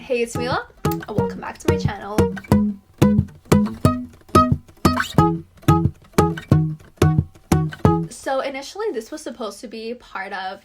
Hey, it's Mila, and welcome back to my channel. So initially this was supposed to be part of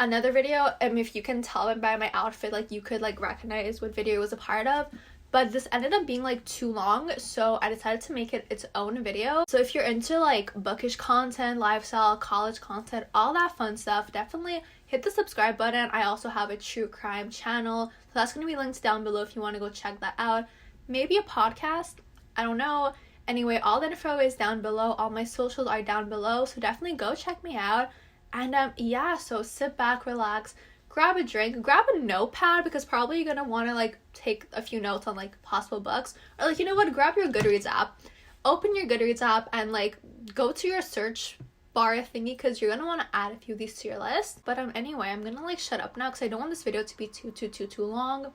another video, and if you can tell by my outfit, like you could like recognize what video it was a part of, but this ended up being like too long, so I decided to make it its own video. So if you're into like bookish content, lifestyle, college content, all that fun stuff, definitely hit the subscribe button. I also have a true crime channel, so that's going to be linked down below if you want to go check that out. Maybe a podcast, I don't know. Anyway, all the info is down below. All my socials are down below, so definitely go check me out. And yeah, so sit back, relax, grab a drink, grab a notepad, because probably you're gonna want to like take a few notes on like possible books, or like, you know what, grab your Goodreads app, open your Goodreads app and like go to your search bar thingy, because you're gonna want to add a few of these to your list. But anyway, I'm gonna like shut up now because I don't want this video to be too long.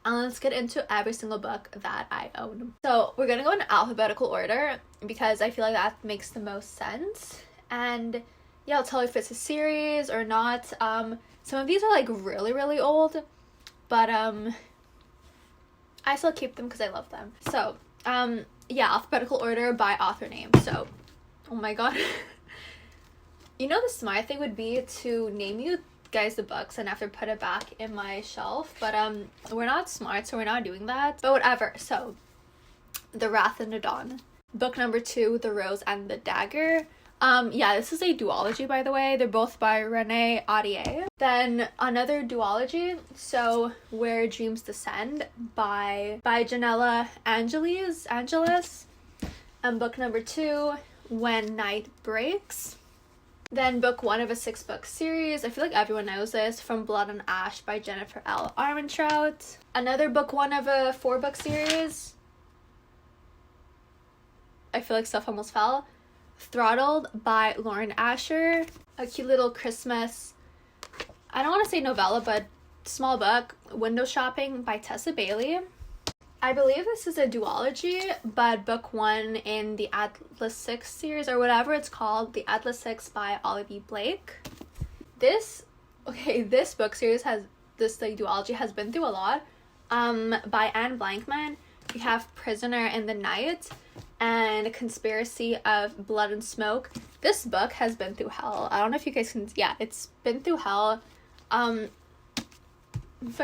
And let's get into every single book that I own. So we're gonna go in alphabetical order because I feel like that makes the most sense. And yeah, I'll tell you if it's a series or not. Some of these are like really old, but I still keep them because I love them. So yeah, alphabetical order by author name. So oh my god. You know, the smart thing would be to name you guys the books and after put it back in my shelf, but we're not smart, so we're not doing that, but whatever. So The Wrath and the Dawn, book number 2, The Rose and the Dagger. Yeah, this is a duology, by the way. They're both by Renee Audier. Then another duology, so Where Dreams Descend by Janella Angelis, and book number 2, When Night Breaks. Then book 1 of a 6-book series. I feel like everyone knows this. From Blood and Ash by Jennifer L. Armentrout. Another book 1 of a 4-book series. I feel like stuff almost fell. Throttled by Lauren Asher. A cute little Christmas, I don't want to say novella, but small book. Window Shopping by Tessa Bailey. I believe this is a duology, but book 1 in the Atlas 6 series, or whatever it's called, the Atlas 6 by Olivia Blake. This book series this like duology has been through a lot. By Anne Blankman. We have Prisoner in the Night and Conspiracy of Blood and Smoke. This book has been through hell. I don't know if you guys can, yeah, it's been through hell. But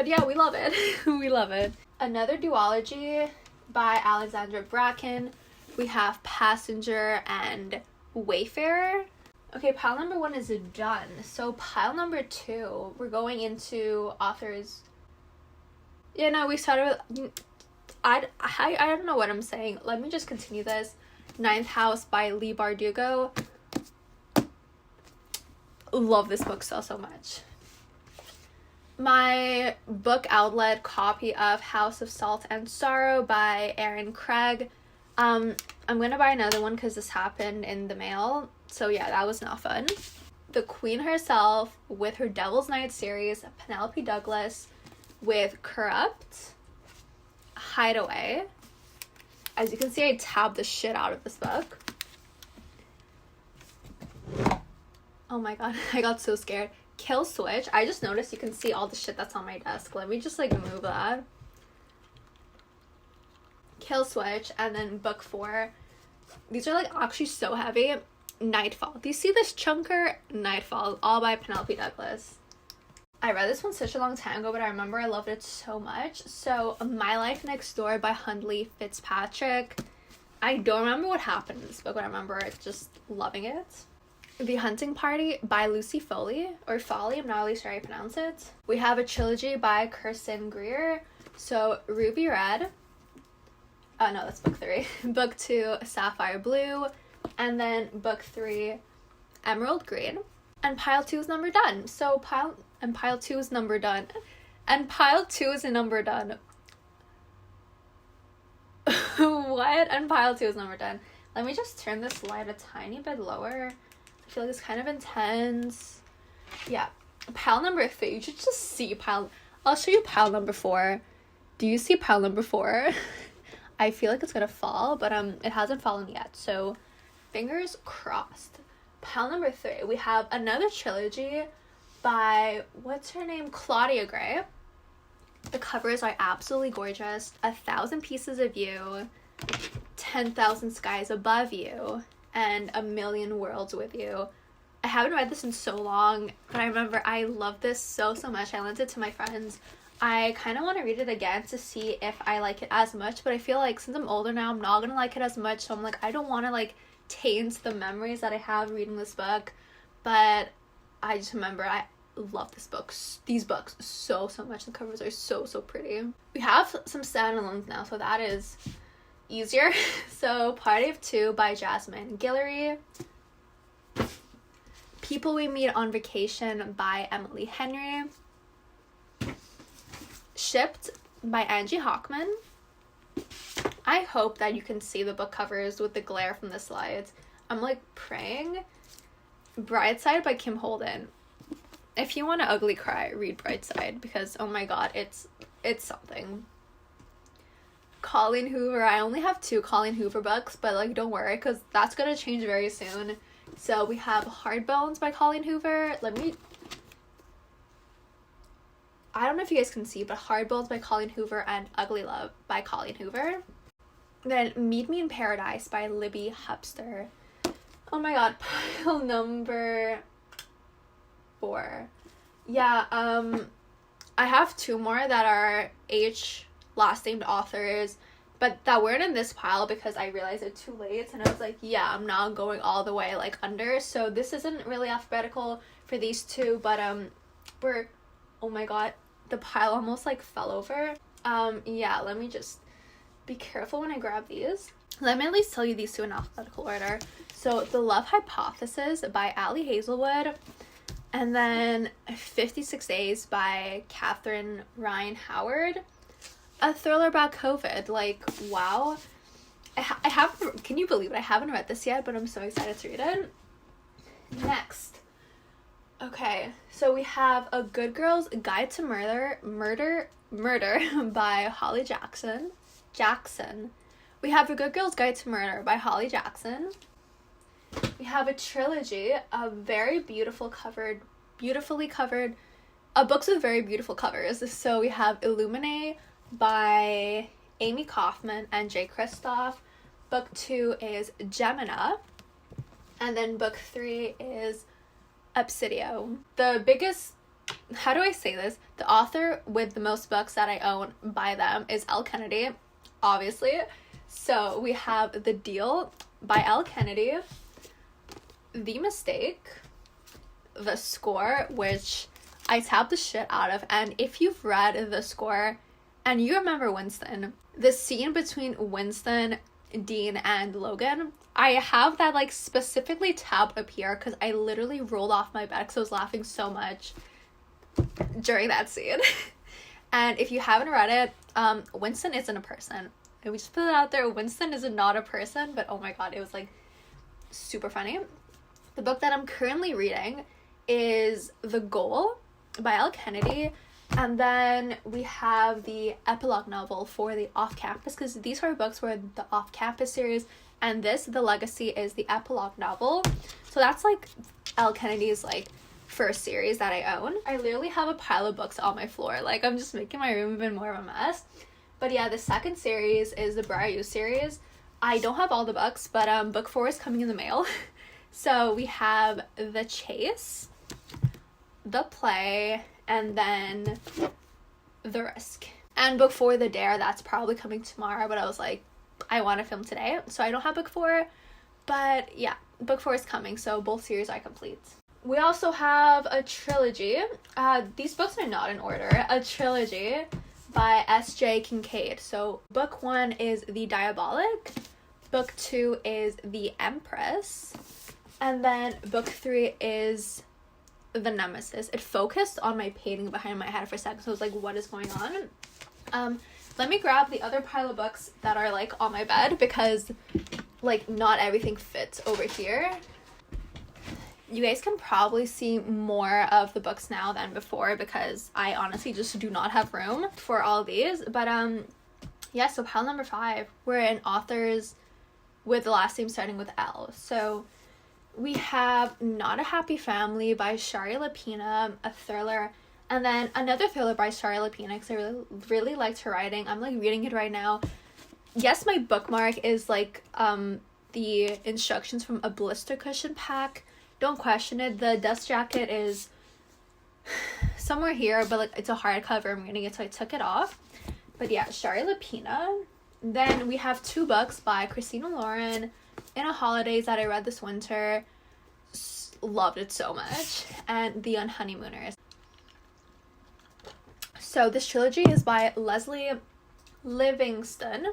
yeah, we love it. We love it. Another duology by Alexandra Bracken. We have Passenger and Wayfarer. Okay, pile number 1 is done. So pile number 2, we're going into authors. Yeah, no, we started with, I don't know what I'm saying. Let me just continue this. Ninth House by Leigh Bardugo. Love this book so much. My book outlet copy of House of Salt and Sorrow by Erin Craig. I'm gonna buy another one because this happened in the mail, so yeah, that was not fun. The Queen Herself with her Devil's Night series, Penelope Douglas with Corrupt. Hideaway. As you can see, I tabbed the shit out of this book. Oh my god, I got so scared. Kill Switch. I just noticed you can see all the shit that's on my desk. Let me just like move that. Kill Switch. And then book 4. These are like actually so heavy. Nightfall. Do you see this chunker? Nightfall. All by Penelope Douglas. I read this one such a long time ago, but I remember I loved it so much. So My Life Next Door by Hundley Fitzpatrick. I don't remember what happened in this book, but I remember just loving it. The Hunting Party by Lucy Foley, or Foley, I'm not really sure how you pronounce it. We have a trilogy by Kirsten Greer. So Ruby Red. Oh no, that's book 3. Book 2, Sapphire Blue. And then book 3, Emerald Green. And pile 2 is number done. So pile 2 is number done. And pile 2 is a number done. What? And pile 2 is number done. Let me just turn this light a tiny bit lower. I feel like it's kind of intense. Yeah. Pile number 3. You should just see pile. I'll show you pile number 4. Do you see pile number 4? I feel like it's gonna fall, but it hasn't fallen yet. So fingers crossed. Pile number 3. We have another trilogy by, what's her name? Claudia Gray. The covers are absolutely gorgeous. 1,000 Pieces of You, 10,000 Skies Above You, and A Million Worlds With You. I haven't read this in so long, but I remember I loved this so much. I lent it to my friends. I kind of want to read it again to see if I like it as much, but I feel like since I'm older now, I'm not going to like it as much, so I'm like, I don't want to like taint the memories that I have reading this book, but I just remember I love these books so much. The covers are so pretty. We have some standalones now, so that is easier. So Party of Two by Jasmine Guillory, People We Meet on Vacation by Emily Henry, Shipped by Angie Hockman. I hope that you can see the book covers with the glare from the slides. I'm like praying. Brightside by Kim Holden. If you want to ugly cry, read Brightside, because oh my god, it's something. Colleen Hoover. I only have 2 Colleen Hoover books, but like don't worry, because that's gonna change very soon. So we have Hard Bones by Colleen Hoover. I don't know if you guys can see, but Hard Bones by Colleen Hoover and Ugly Love by Colleen Hoover. Then Meet Me in Paradise by Libby Hubster. Oh my god, pile number 4. Yeah, I have 2 more that are H last named authors, but that weren't in this pile because I realized it too late, and I was like, yeah, I'm not going all the way like under, so this isn't really alphabetical for these 2, but we're, oh my god, the pile almost like fell over. Yeah, let me just be careful when I grab these. Let me at least tell you these 2 in alphabetical order. So The Love Hypothesis by Allie Hazelwood, and then 56 Days by Catherine Ryan Howard. A thriller about COVID. Like, wow. I haven't, can you believe it? I haven't read this yet, but I'm so excited to read it. Next. Okay, so we have A Good Girl's Guide to Murder by Holly Jackson. We have A Good Girl's Guide to Murder by Holly Jackson. We have a trilogy of very beautifully covered books with very beautiful covers. So we have Illuminae by Amy Kaufman and Jay Kristoff. Book 2 is Gemina. And then book 3 is Obsidio. The biggest, how do I say this? The author with the most books that I own by them is Elle Kennedy, obviously. So we have The Deal by Elle Kennedy, The Mistake, The Score, which I tapped the shit out of, and if you've read The Score and you remember Winston, the scene between Winston, Dean, and Logan, I have that like specifically tabbed up here because I literally rolled off my bed because I was laughing so much during that scene. And if you haven't read it, Winston isn't a person. And we just put it out there, Winston is not a person, but oh my god, it was like super funny. The book that I'm currently reading is The Goal by Elle Kennedy, and then we have the epilogue novel for the off-campus, because these are books for the off-campus series, and this, The Legacy, is the epilogue novel. So that's like Elle Kennedy's like first series that I own. I literally have a pile of books on my floor, like I'm just making my room even more of a mess. But yeah, the second series is the Briar You series. I don't have all the books, but book 4 is coming in the mail. So we have The Chase, The Play, and then The Risk. And book 4, The Dare, that's probably coming tomorrow, but I was like, I want to film today, so I don't have book 4. But yeah, book 4 is coming, so both series are complete. We also have a trilogy. These books are not in order. A trilogy by S.J. Kincaid. So book 1 is The Diabolic, book 2 is The Empress, and then book 3 is The Nemesis. It focused on my painting behind my head for a second, so I was like, what is going on? Let me grab the other pile of books that are like on my bed, because like not everything fits over here. You guys can probably see more of the books now than before because I honestly just do not have room for all these. But yeah, so pile number 5, we're in authors with the last name starting with L. So we have Not a Happy Family by Shari Lapina, a thriller, And then another thriller by Shari Lapena, because I really liked her writing. I'm like reading it right now. Yes, my bookmark is like the instructions from a blister cushion pack. Don't question it. The dust jacket is somewhere here, but like it's a hardcover. I'm reading it, so I took it off. But yeah, Shari Lapena. Then we have 2 books by Christina Lauren, In a Holidays, that I read this winter. Loved it so much. And The Unhoneymooners. So this trilogy is by Leslie Livingston.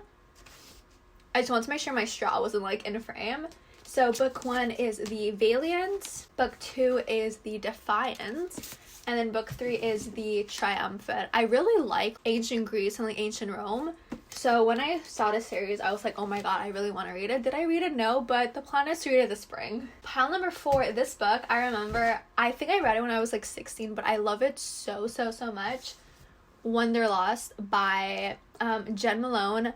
I just want to make sure my straw wasn't like in frame. So book 1 is The Valiant, book 2 is The Defiant, and then book 3 is The Triumphant. I really like ancient Greece and like ancient Rome. So when I saw this series, I was like, oh my god, I really want to read it. Did I read it? No, but the plan is to read it this spring. Pile number 4, this book, I remember, I think I read it when I was like 16, but I love it so much. Wanderlust by Jen Malone.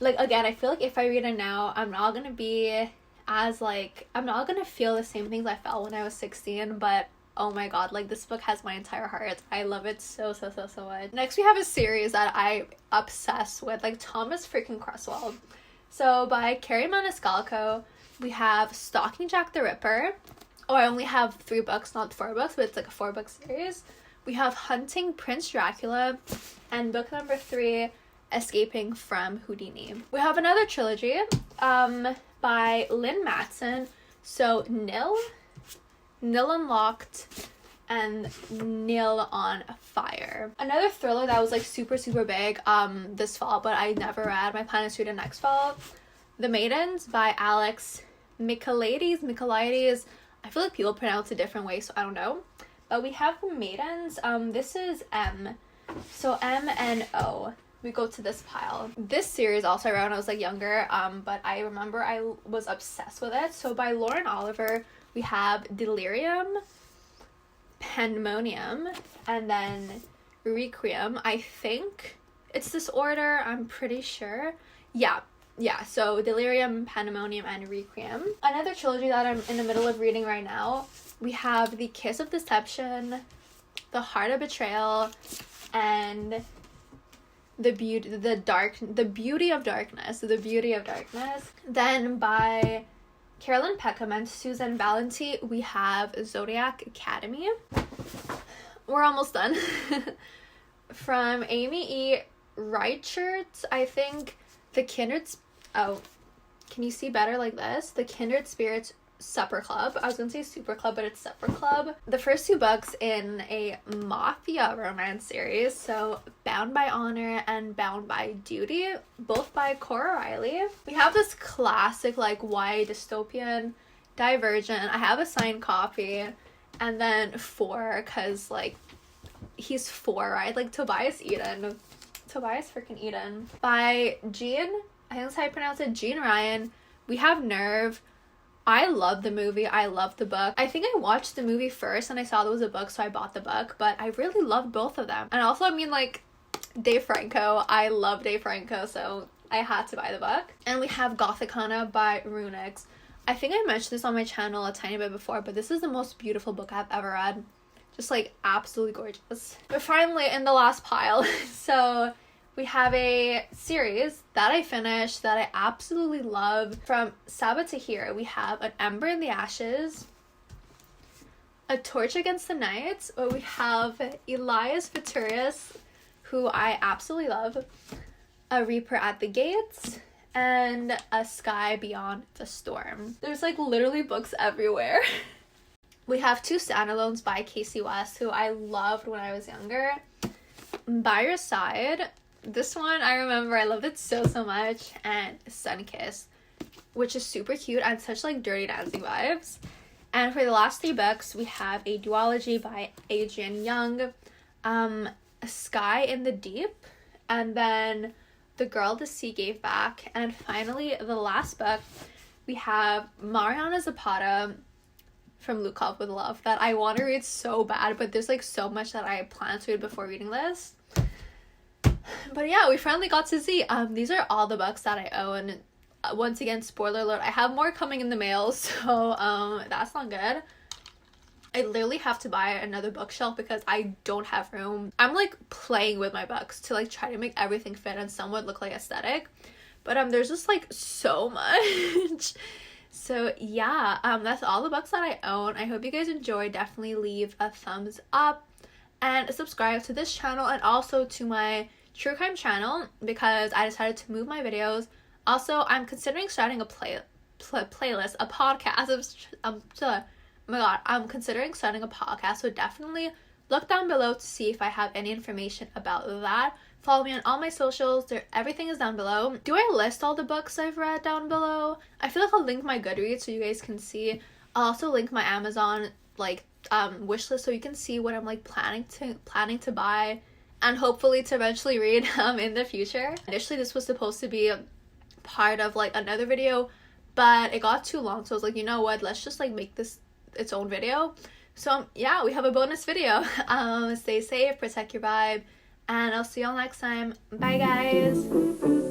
Like, again, I feel like if I read it now, I'm not gonna be as like, I'm not gonna feel the same things I felt when I was 16, but oh my god, like this book has my entire heart. I love it so much. Next we have a series that I obsess with, like Thomas freaking Cresswell. So by Carrie Maniscalco, we have Stalking Jack the Ripper. Oh, I only have 3 books, not 4 books, but it's like a 4-book series. We have Hunting Prince Dracula, and book number 3, Escaping from Houdini. We have another trilogy by Lynn Matson. So Nil Unlocked, and Nil on Fire. Another thriller that was like super big this fall, but I never read. My plan is to read it next fall. The Maidens by Alex Michaelides. I feel like people pronounce it different ways, so I don't know. But we have The Maidens. This is M. So M and O. We go to this pile. This series also I read when I was like younger, but I remember I was obsessed with it. So by Lauren Oliver, we have Delirium, Pandemonium, and then Requiem. I think it's this order, I'm pretty sure. Yeah, so Delirium, Pandemonium, and Requiem. Another trilogy that I'm in the middle of reading right now, we have The Kiss of Deception, The Heart of Betrayal, and The Beauty of Darkness. Then by Carolyn Peckham and Susan Valenti, we have Zodiac Academy. We're almost done. From Amy E. Reichert, I think, The Kindred... Oh, can you see better like this? The Kindred Spirits Supper Club. I was gonna say Super Club, but it's Supper Club. The first 2 books in a mafia romance series. So Bound by Honor and Bound by Duty, both by Cora Riley. We have this classic like YA dystopian, Divergent. I have a signed copy. And then 4, because like he's 4, right? Like Tobias freaking Eden. By Jean, I think that's how you pronounce it, Jean Ryan. We have Nerve. I love the movie. I love the book. I think I watched the movie first and I saw there was a book, so I bought the book. But I really loved both of them. And also, I mean, like, Dave Franco. I love Dave Franco, so I had to buy the book. And we have Gothicana by Runix. I think I mentioned this on my channel a tiny bit before, but this is the most beautiful book I've ever read. Just, like, absolutely gorgeous. But finally, in the last pile, so we have a series that I finished that I absolutely love. From Saba Tahir, we have An Ember in the Ashes, A Torch Against the Night, where we have Elias Viturius, who I absolutely love, A Reaper at the Gates, and A Sky Beyond the Storm. There's like literally books everywhere. We have 2 standalones by Casey West, who I loved when I was younger. By Your Side. This one, I remember I loved it so much. And Sunkissed, which is super cute and such like Dirty Dancing vibes. And for the last 3 books, we have a duology by Adrienne Young, A Sky in the Deep, and then The Girl the Sea Gave Back. And finally, the last book, we have Mariana Zapata from Lukov with Love that I want to read so bad, but there's like so much that I plan to read before reading this. But yeah, we finally got to see. These are all the books that I own. Once again, spoiler alert, I have more coming in the mail, so that's not good. I literally have to buy another bookshelf because I don't have room. I'm like playing with my books to like try to make everything fit and somewhat look like aesthetic, but there's just like so much. So yeah, that's all the books that I own. I hope you guys enjoyed. Definitely leave a thumbs up and subscribe to this channel and also to my true crime channel because I decided to move my videos. Also, I'm considering starting a playlist, a podcast. Oh my god, I'm considering starting a podcast, so definitely look down below to see if I have any information about that. Follow me on all my socials. Everything is down below. Do I list all the books I've read down below? I feel like I'll link my Goodreads so you guys can see. I'll also link my Amazon like wish list so you can see what I'm like planning to buy and hopefully to eventually read in the future. Initially, this was supposed to be part of like another video, but it got too long, so I was like, you know what, let's just like make this its own video. So yeah, we have a bonus video. Stay safe, protect your vibe, and I'll see y'all next time. Bye guys.